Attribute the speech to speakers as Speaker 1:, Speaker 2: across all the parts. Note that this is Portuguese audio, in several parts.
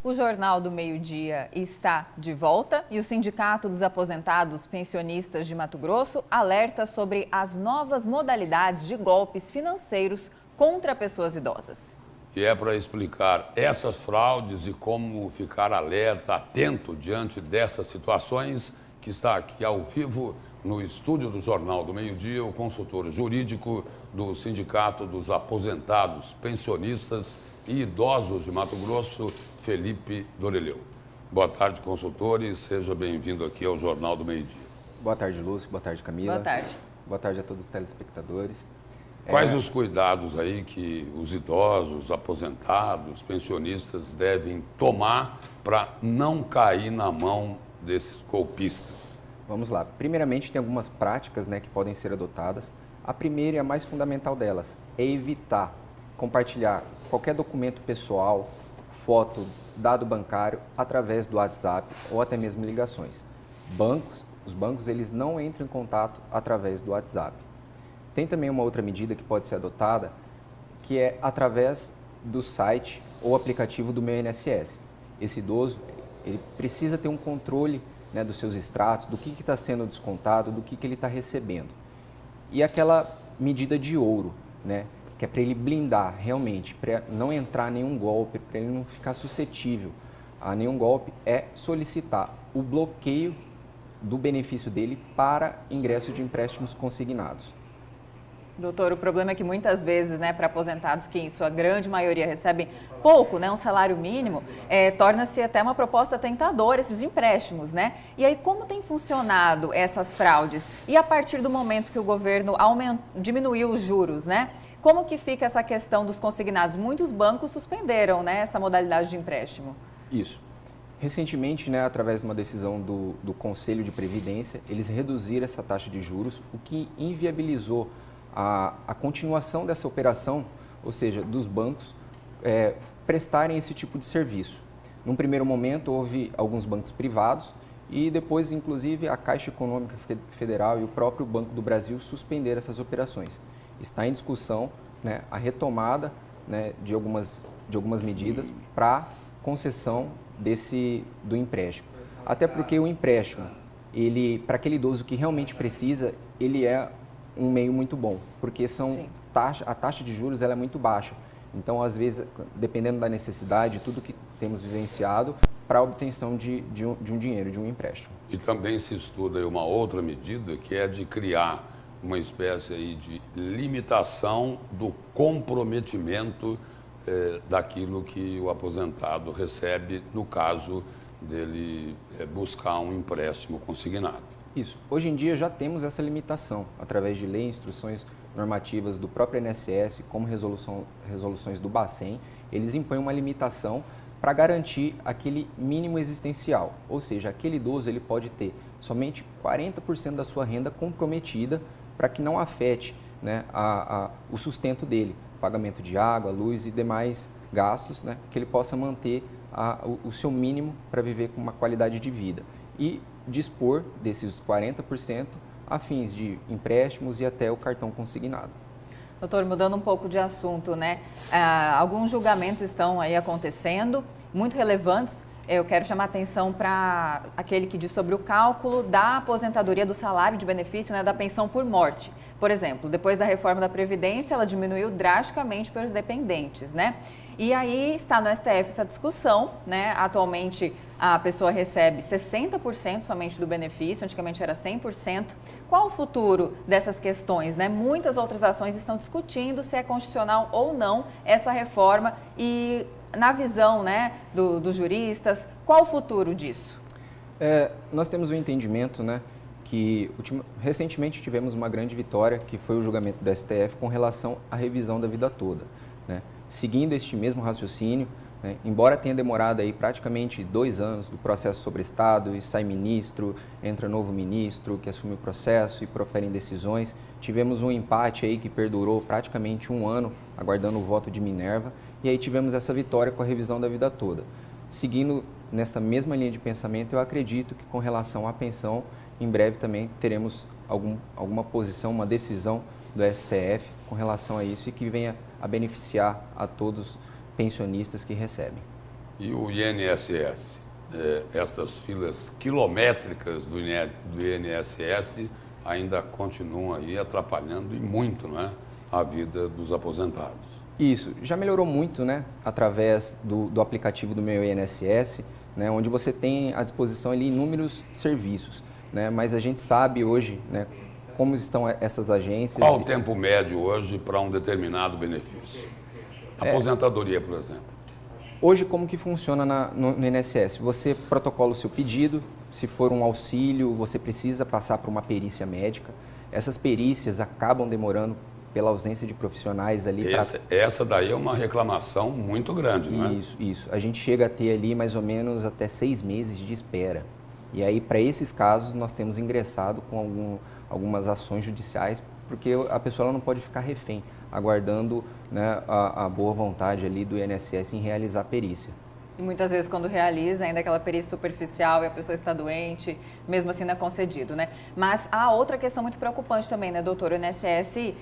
Speaker 1: O Jornal do Meio-Dia está de volta e o Sindicato dos Aposentados Pensionistas de Mato Grosso alerta sobre as novas modalidades de golpes financeiros contra pessoas idosas.
Speaker 2: E é para explicar essas fraudes e como ficar alerta, atento diante dessas situações, que está aqui ao vivo no estúdio do Jornal do Meio-Dia, o consultor jurídico do Sindicato dos Aposentados Pensionistas e Idosos de Mato Grosso, Felipe Doreleu. Boa tarde, consultor, e seja bem-vindo aqui ao Jornal do Meio-Dia.
Speaker 3: Boa tarde, Lúcio. Boa tarde, Camila.
Speaker 1: Boa tarde.
Speaker 3: Boa tarde a todos os telespectadores.
Speaker 2: Quais os cuidados aí que os idosos, aposentados, pensionistas devem tomar para não cair na mão desses golpistas?
Speaker 3: Vamos lá. Primeiramente, tem algumas práticas, que podem ser adotadas. A primeira e a mais fundamental delas é evitar compartilhar qualquer documento pessoal, foto, dado bancário através do WhatsApp ou até mesmo ligações. Os bancos eles não entram em contato através do WhatsApp. Tem também uma outra medida que pode ser adotada, que é através do site ou aplicativo do Meu INSS. Esse idoso ele precisa ter um controle dos seus extratos, do que está sendo descontado, do que ele está recebendo. E aquela medida de ouro, que é para ele blindar realmente, para não entrar nenhum golpe, para ele não ficar suscetível a nenhum golpe, é solicitar o bloqueio do benefício dele para ingresso de empréstimos consignados.
Speaker 1: Doutor, o problema é que muitas vezes, para aposentados que em sua grande maioria recebem pouco, um salário mínimo, torna-se até uma proposta tentadora esses empréstimos, E aí, como tem funcionado essas fraudes? E a partir do momento que o governo diminuiu os juros, Como que fica essa questão dos consignados? Muitos bancos suspenderam, essa modalidade de empréstimo.
Speaker 3: Isso. Recentemente, através de uma decisão do Conselho de Previdência, eles reduziram essa taxa de juros, o que inviabilizou a continuação dessa operação, ou seja, dos bancos prestarem esse tipo de serviço. Num primeiro momento, houve alguns bancos privados e depois, inclusive, a Caixa Econômica Federal e o próprio Banco do Brasil suspenderam essas operações. Está em discussão a retomada de algumas medidas para concessão do empréstimo. Até porque o empréstimo, para aquele idoso que realmente precisa, ele é um meio muito bom, porque a taxa de juros ela é muito baixa. Então, às vezes, dependendo da necessidade, tudo que temos vivenciado, para a obtenção de um dinheiro, de um empréstimo.
Speaker 2: E também se estuda uma outra medida, que é de criar uma espécie aí de limitação do comprometimento daquilo que o aposentado recebe no caso dele buscar um empréstimo consignado.
Speaker 3: Isso. Hoje em dia já temos essa limitação, através de lei, instruções normativas do próprio INSS, como resoluções do Bacen, eles impõem uma limitação para garantir aquele mínimo existencial, ou seja, aquele idoso ele pode ter somente 40% da sua renda comprometida para que não afete o sustento dele, pagamento de água, luz e demais gastos, que ele possa manter o seu mínimo para viver com uma qualidade de vida. E dispor desses 40% a fins de empréstimos e até o cartão consignado.
Speaker 1: Doutor, mudando um pouco de assunto, alguns julgamentos estão aí acontecendo, muito relevantes. Eu quero chamar a atenção para aquele que diz sobre o cálculo da aposentadoria do salário de benefício, da pensão por morte. Por exemplo, depois da reforma da Previdência, ela diminuiu drasticamente para os dependentes, E aí está no STF essa discussão, Atualmente a pessoa recebe 60% somente do benefício, antigamente era 100%. Qual o futuro dessas questões, Muitas outras ações estão discutindo se é constitucional ou não essa reforma e na visão, dos juristas, qual o futuro disso?
Speaker 3: Nós temos um entendimento, que recentemente tivemos uma grande vitória, que foi o julgamento do STF com relação à revisão da vida toda, Seguindo este mesmo raciocínio, embora tenha demorado aí praticamente 2 anos do processo sobre Estado e sai ministro, entra novo ministro que assume o processo e proferem decisões, tivemos um empate aí que perdurou praticamente 1 ano, aguardando o voto de Minerva, e aí tivemos essa vitória com a revisão da vida toda. Seguindo nessa mesma linha de pensamento, eu acredito que com relação à pensão, em breve também teremos alguma posição, uma decisão do STF com relação a isso e que venha a beneficiar a todos pensionistas que recebem.
Speaker 2: E o INSS? Essas filas quilométricas do INSS ainda continuam aí atrapalhando e muito, né, a vida dos aposentados.
Speaker 3: Isso, já melhorou muito, né, através do aplicativo do Meu INSS, né, onde você tem à disposição ali inúmeros serviços, né, mas a gente sabe hoje, né, como estão essas agências.
Speaker 2: Qual o tempo médio hoje para um determinado benefício? Aposentadoria, por exemplo.
Speaker 3: Hoje, como que funciona no INSS? Você protocola o seu pedido, se for um auxílio, você precisa passar por uma perícia médica. Essas perícias acabam demorando pela ausência de profissionais ali.
Speaker 2: Essa daí é uma reclamação muito grande, não é?
Speaker 3: Isso. A gente chega a ter ali mais ou menos até 6 meses de espera. E aí, para esses casos, nós temos ingressado com algumas ações judiciais, porque a pessoa ela não pode ficar refém, aguardando, né, a boa vontade ali do INSS em realizar a perícia.
Speaker 1: E muitas vezes quando realiza, ainda aquela perícia superficial e a pessoa está doente, mesmo assim não é concedido, né? Mas há outra questão muito preocupante também, né, doutor? O INSS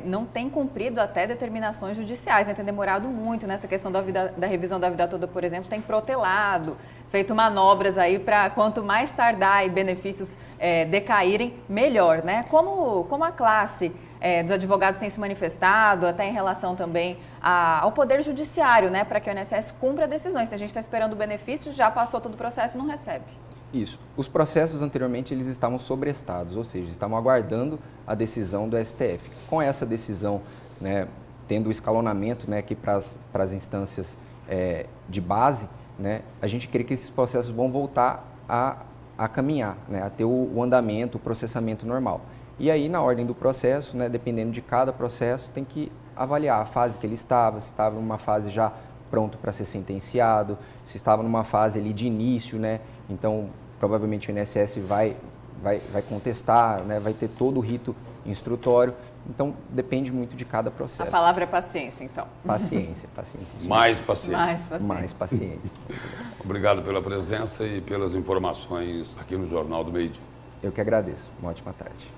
Speaker 1: não tem cumprido até determinações judiciais, né? Tem demorado muito nessa questão da revisão da vida toda, por exemplo, tem protelado, feito manobras aí para quanto mais tardar e benefícios decaírem, melhor, né? Como a classe dos advogados tem se manifestado, até em relação também ao Poder Judiciário, né, para que o INSS cumpra decisões. Se a gente está esperando o benefício, já passou todo o processo e não recebe.
Speaker 3: Isso. Os processos anteriormente eles estavam sobrestados, ou seja, estavam aguardando a decisão do STF. Com essa decisão, né, tendo o escalonamento, né, aqui para as instâncias de base, né, a gente crê que esses processos vão voltar a caminhar, né, a ter o andamento, o processamento normal. E aí, na ordem do processo, né, dependendo de cada processo, tem que avaliar a fase que ele estava, se estava numa fase já pronto para ser sentenciado, se estava numa fase ali de início, né, então provavelmente o INSS vai contestar, né, vai ter todo o rito instrutório, então depende muito de cada processo.
Speaker 1: A palavra é paciência, então.
Speaker 3: Paciência.
Speaker 2: Mais paciência.
Speaker 3: Mais paciência.
Speaker 2: Obrigado pela presença e pelas informações aqui no Jornal do Meio Dia.
Speaker 3: Eu que agradeço. Uma ótima tarde.